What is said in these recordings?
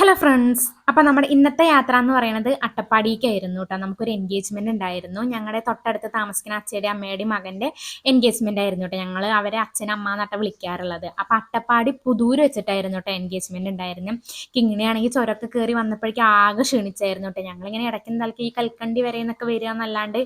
Hello friends. അപ്പോൾ നമ്മുടെ ഇന്നത്തെ യാത്ര എന്ന് പറയുന്നത് അട്ടപ്പാടിക്കായിരുന്നു കേട്ടോ. നമുക്കൊരു എൻഗേജ്മെന്റ് ഉണ്ടായിരുന്നു. ഞങ്ങളുടെ തൊട്ടടുത്ത് താമസിക്കുന്ന അച്ഛയുടെയും അമ്മയുടെയും മകന്റെ എൻഗേജ്മെന്റ് ആയിരുന്നു കേട്ടോ. ഞങ്ങൾ അവരെ അച്ഛനമ്മ എന്നട്ട വിളിക്കാറുള്ളത്. അപ്പോൾ അട്ടപ്പാടി പുതൂര് വെച്ചിട്ടായിരുന്നു കേട്ടോ എൻഗേജ്മെന്റ് ഉണ്ടായിരുന്നു. ഇങ്ങനെയാണെങ്കിൽ ചുരമൊക്കെ കയറി വന്നപ്പോഴേക്കും ആകെ ക്ഷീണിച്ചായിരുന്നു കേട്ടോ. ഞങ്ങളിങ്ങനെ ഇടയ്ക്കും തലക്ക് ഈ കൽക്കണ്ടി വരെ എന്നൊക്കെ വരിക എന്നല്ലാണ്ട്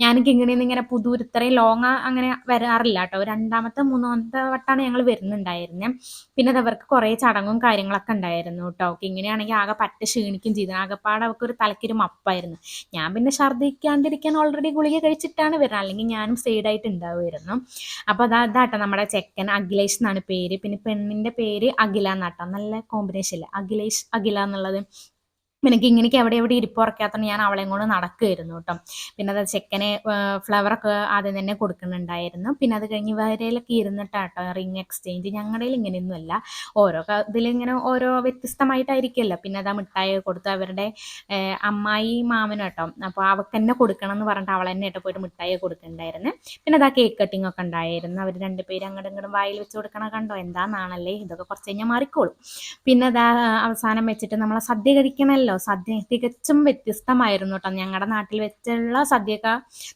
ഞാനൊക്കെ ഇങ്ങനെ പുതൂർ ഇത്രയും ലോങ് അങ്ങനെ വരാറില്ല കേട്ടോ. രണ്ടാമത്തെ മൂന്നാമത്തെ വട്ടമാണ് ഞങ്ങൾ വരുന്നുണ്ടായിരുന്നത്. പിന്നെ അതവർക്ക് കുറേ ചടങ്ങും കാര്യങ്ങളൊക്കെ ഉണ്ടായിരുന്നു കേട്ടോ. ഇങ്ങനെയാണെങ്കിൽ ആകെ പറ്റ ക്ഷീണിക്കും ചെയ്തു. ആകെപ്പാടെ അവർക്ക് ഒരു തലക്കൊരു മപ്പായിരുന്നു. ഞാൻ പിന്നെ ഛർദ്ദിക്കാണ്ടിരിക്കാൻ ഓൾറെഡി ഗുളിക കഴിച്ചിട്ടാണ് വരുന്നത്, അല്ലെങ്കിൽ ഞാനും സൈഡായിട്ട് ഉണ്ടാവുമായിരുന്നു. അപ്പോൾ അതാട്ടോ നമ്മുടെ ചെക്കൻ അഖിലേഷ് എന്നാണ് പേര്. പിന്നെ പെണ്ണിന്റെ പേര് അഖില എന്നാട്ടോ. നല്ല കോമ്പിനേഷൻ അല്ലേ, അഖിലേഷ് അഖില എന്നുള്ളത്. എനിക്ക് ഇങ്ങനെയൊക്കെ എവിടെ ഇരിപ്പ് ഉറക്കാത്തോണ്ട് ഞാൻ അവളെയും കൊണ്ട് നടക്കുമായിരുന്നു കേട്ടോ. പിന്നെ അത് ചെക്കനെ ഫ്ലവറൊക്കെ ആദ്യം തന്നെ കൊടുക്കുന്നുണ്ടായിരുന്നു. പിന്നെ അത് കഴിഞ്ഞ് വരയിലൊക്കെ ഇരുന്നിട്ടാട്ടോ റിങ് എക്സ്ചേഞ്ച്. ഞങ്ങളുടെ ഇങ്ങനെയൊന്നുമല്ല, ഓരോ ഇതിലിങ്ങനെ ഓരോ വ്യത്യസ്തമായിട്ടായിരിക്കുമല്ലോ. പിന്നെ അതാ മിഠായി കൊടുത്ത് അവരുടെ അമ്മായി മാമനും കേട്ടോ. അപ്പോൾ അവൾക്ക് തന്നെ കൊടുക്കണം എന്ന് പറഞ്ഞിട്ട് അവൾ തന്നെ കേട്ടോ പോയിട്ട് മിഠായി കൊടുക്കുന്നുണ്ടായിരുന്നു. പിന്നെ അതാ കേക്ക് കട്ടിങ് ഒക്കെ ഉണ്ടായിരുന്നു. അവർ രണ്ടുപേരും അങ്ങോട്ടും ഇങ്ങോട്ടും വായിൽ വെച്ച് കൊടുക്കണ കണ്ടോ, എന്താണെന്നാണല്ലേ. ഇതൊക്കെ കുറച്ച് കഴിഞ്ഞാൽ മാറിക്കോളും. പിന്നെ അതാ അവസാനം വെച്ചിട്ട് നമ്മളെ സദ്യ കഴിക്കണമല്ലോ. സദ്യ തികച്ചും വ്യത്യസ്തമായിരുന്നു കേട്ടോ. ഞങ്ങളുടെ നാട്ടിൽ വെച്ചുള്ള സദ്യയൊക്കെ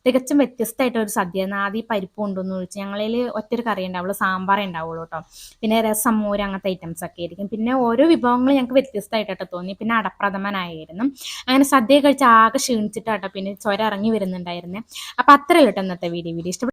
തികച്ചും വ്യത്യസ്തമായിട്ടൊരു സദ്യ. ആദ്യം പരിപ്പ് കൊണ്ടൊന്ന് ഒഴിച്ച് ഞങ്ങളിൽ ഒറ്റൊരു കറി ഉണ്ടാവുള്ളൂ, സാമ്പാറേ ഉണ്ടാവുള്ളൂ കേട്ടോ. പിന്നെ രസം, മോര്, അങ്ങനത്തെ ഐറ്റംസ് ഒക്കെ ആയിരിക്കും. പിന്നെ ഓരോ വിഭവങ്ങളും ഞങ്ങൾക്ക് വ്യത്യസ്തമായിട്ടോ തോന്നി. പിന്നെ അടപ്രഥമനായിരുന്നു. അങ്ങനെ സദ്യ കഴിച്ച് ആകെ ക്ഷീണിച്ചിട്ടാട്ടോ പിന്നെ ചുരം ഇറങ്ങി വരുന്നുണ്ടായിരുന്നേ. അപ്പോൾ അത്രയല്ലോ കേട്ടോ ഇന്നത്തെ വീഡിയോ ഇഷ്ടപ്പെട്ടു.